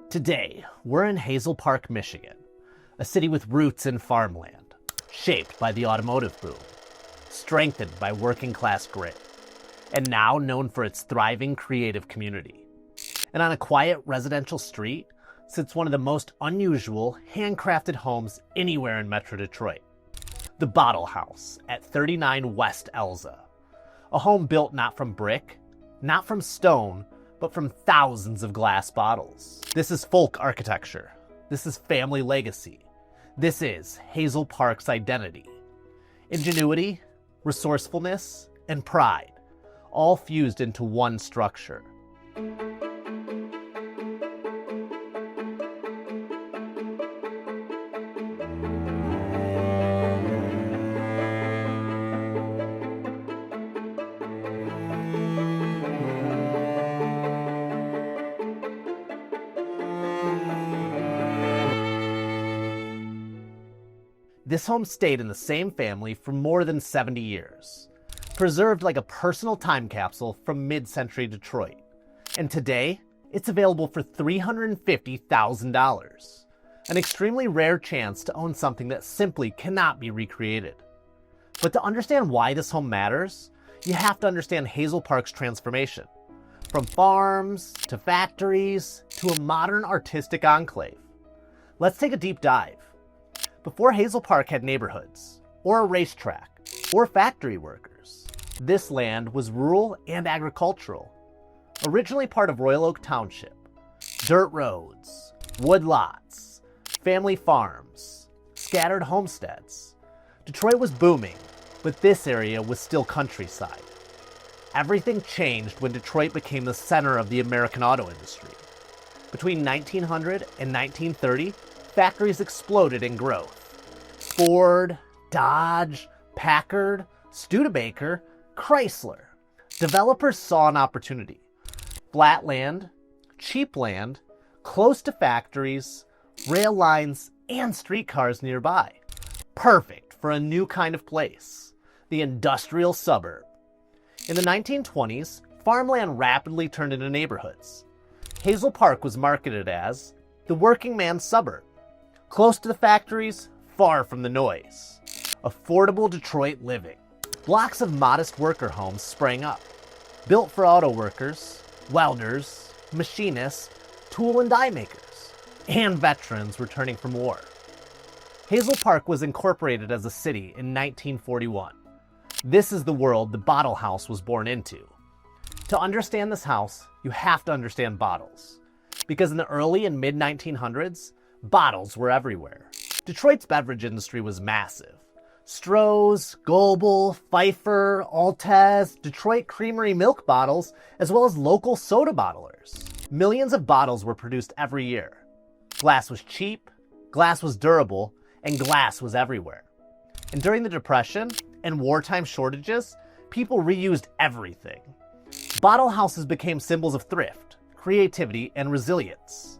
Today, we're in Hazel Park, Michigan, a city with roots in farmland, shaped by the automotive boom, strengthened by working-class grit, and now known for its thriving creative community. And on a quiet residential street sits one of the most unusual, handcrafted homes anywhere in Metro Detroit. The Bottle House at 39 West Elza. A home built not from brick, not from stone, but from thousands of glass bottles. This is folk architecture. This is family legacy. This is Hazel Park's identity. Ingenuity, resourcefulness, and pride, all fused into one structure. This home stayed in the same family for more than 70 years, preserved like a personal time capsule from mid-century Detroit. And today, it's available for $350,000, an extremely rare chance to own something that simply cannot be recreated. But to understand why this home matters, you have to understand Hazel Park's transformation, from farms to factories to a modern artistic enclave. Let's take a deep dive. Before Hazel Park had neighborhoods, or a racetrack, or factory workers, this land was rural and agricultural. Originally part of Royal Oak Township, dirt roads, wood lots, family farms, scattered homesteads. Detroit was booming, but this area was still countryside. Everything changed when Detroit became the center of the American auto industry. Between 1900 and 1930, factories exploded in growth. Ford, Dodge, Packard, Studebaker, Chrysler. Developers saw an opportunity. Flat land, cheap land, close to factories, rail lines, and streetcars nearby. Perfect for a new kind of place, the industrial suburb. In the 1920s, farmland rapidly turned into neighborhoods. Hazel Park was marketed as the working man's suburb. Close to the factories, far from the noise. Affordable Detroit living. Blocks of modest worker homes sprang up, built for auto workers, welders, machinists, tool and die makers, and veterans returning from war. Hazel Park was incorporated as a city in 1941. This is the world the Bottle House was born into. To understand this house, you have to understand bottles, because in the early and mid-1900s, bottles were everywhere. Detroit's beverage industry was massive. Stroh's, Goebel, Pfeiffer, Altez, Detroit Creamery milk bottles, as well as local soda bottlers. Millions of bottles were produced every year. Glass was cheap, glass was durable, and glass was everywhere. And during the Depression and wartime shortages, people reused everything. Bottle houses became symbols of thrift, creativity, and resilience.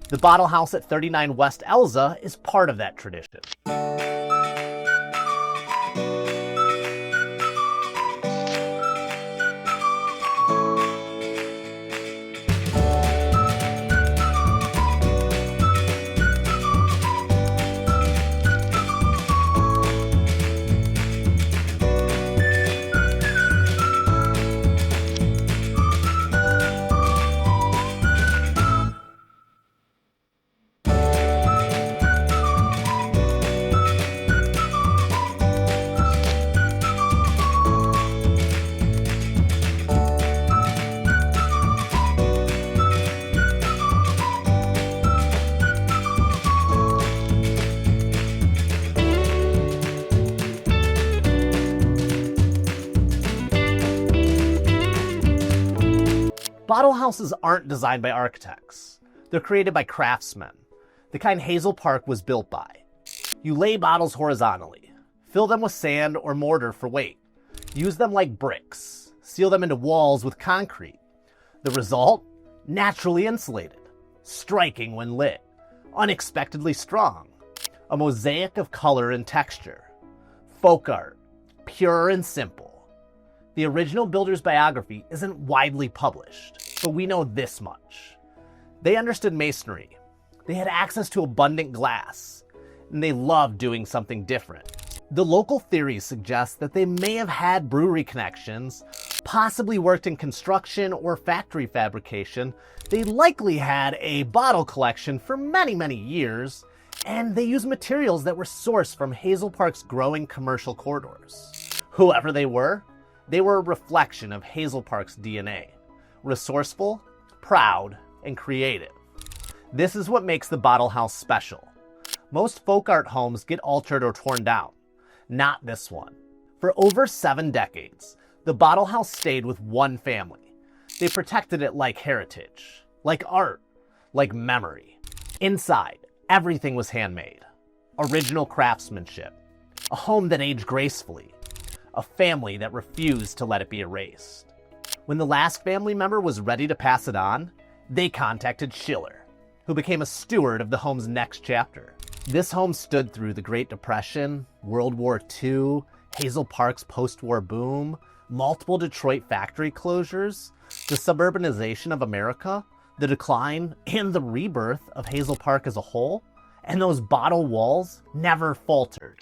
The Bottle House at 39 West Elza is part of that tradition. Bottle houses aren't designed by architects. They're created by craftsmen, the kind Hazel Park was built by. You lay bottles horizontally, fill them with sand or mortar for weight, use them like bricks, seal them into walls with concrete. The result? Naturally insulated, striking when lit, unexpectedly strong, a mosaic of color and texture, folk art, pure and simple. The original builder's biography isn't widely published, but we know this much. They understood masonry. They had access to abundant glass, and they loved doing something different. The local theories suggest that they may have had brewery connections, possibly worked in construction or factory fabrication. They likely had a bottle collection for many, many years, and they used materials that were sourced from Hazel Park's growing commercial corridors. Whoever they were a reflection of Hazel Park's DNA. Resourceful, proud, and creative. This is what makes the Bottle House special. Most folk art homes get altered or torn down. Not this one. For over 7 decades, the Bottle House stayed with one family. They protected it like heritage, like art, like memory. Inside, everything was handmade. Original craftsmanship. A home that aged gracefully. A family that refused to let it be erased. When the last family member was ready to pass it on, they contacted Schiller, who became a steward of the home's next chapter. This home stood through the Great Depression, World War II, Hazel Park's post-war boom, multiple Detroit factory closures, the suburbanization of America, the decline and the rebirth of Hazel Park as a whole, and those bottle walls never faltered.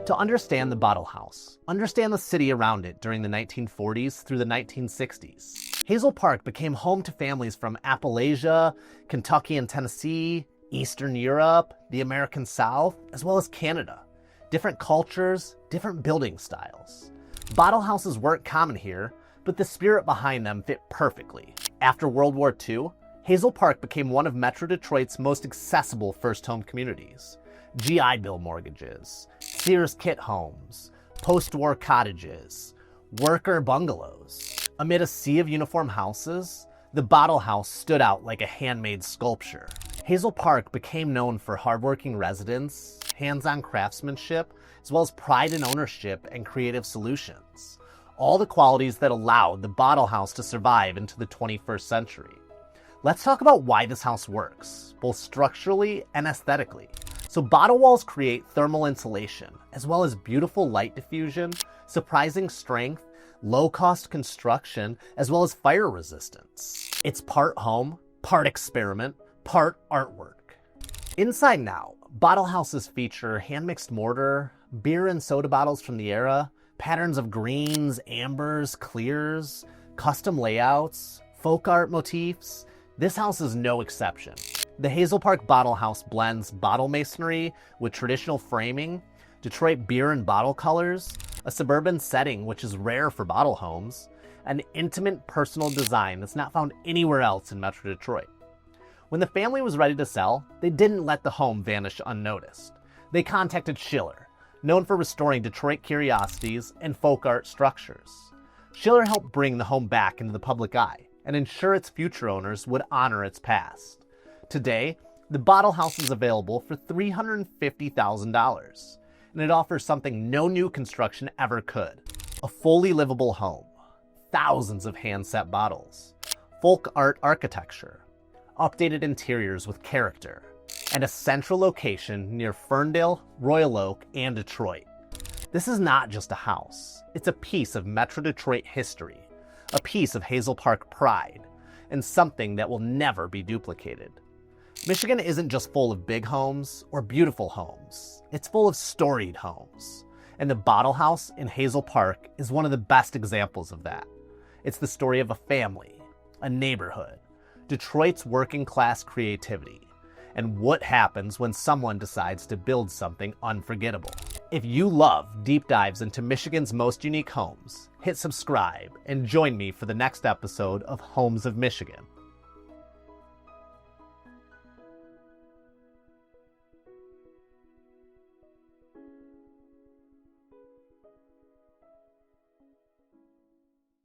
To understand the Bottle House, understand the city around it during the 1940s through the 1960s. Hazel Park became home to families from Appalachia, Kentucky and Tennessee, Eastern Europe, the American South, as well as Canada. Different cultures, different building styles. Bottle houses weren't common here, but the spirit behind them fit perfectly. After World War II, Hazel Park became one of Metro Detroit's most accessible first home communities. GI Bill mortgages, Sears kit homes, post-war cottages, worker bungalows. Amid a sea of uniform houses, the Bottle House stood out like a handmade sculpture. Hazel Park became known for hardworking residents, hands-on craftsmanship, as well as pride in ownership and creative solutions. All the qualities that allowed the Bottle House to survive into the 21st century. Let's talk about why this house works, both structurally and aesthetically. So bottle walls create thermal insulation, as well as beautiful light diffusion, surprising strength, low-cost construction, as well as fire resistance. It's part home, part experiment, part artwork. Inside now, bottle houses feature hand-mixed mortar, beer and soda bottles from the era, patterns of greens, ambers, clears, custom layouts, folk art motifs. This house is no exception. The Hazel Park Bottle House blends bottle masonry with traditional framing, Detroit beer and bottle colors, a suburban setting which is rare for bottle homes, an intimate personal design that's not found anywhere else in Metro Detroit. When the family was ready to sell, they didn't let the home vanish unnoticed. They contacted Schiller, known for restoring Detroit curiosities and folk art structures. Schiller helped bring the home back into the public eye and ensure its future owners would honor its past. Today, the Bottle House is available for $350,000, and it offers something no new construction ever could. A fully livable home, thousands of hand-set bottles, folk art architecture, updated interiors with character, and a central location near Ferndale, Royal Oak, and Detroit. This is not just a house, it's a piece of Metro Detroit history, a piece of Hazel Park pride, and something that will never be duplicated. Michigan isn't just full of big homes or beautiful homes, it's full of storied homes. And the Bottle House in Hazel Park is one of the best examples of that. It's the story of a family, a neighborhood, Detroit's working class creativity, and what happens when someone decides to build something unforgettable. If you love deep dives into Michigan's most unique homes, hit subscribe and join me for the next episode of Homes of Michigan.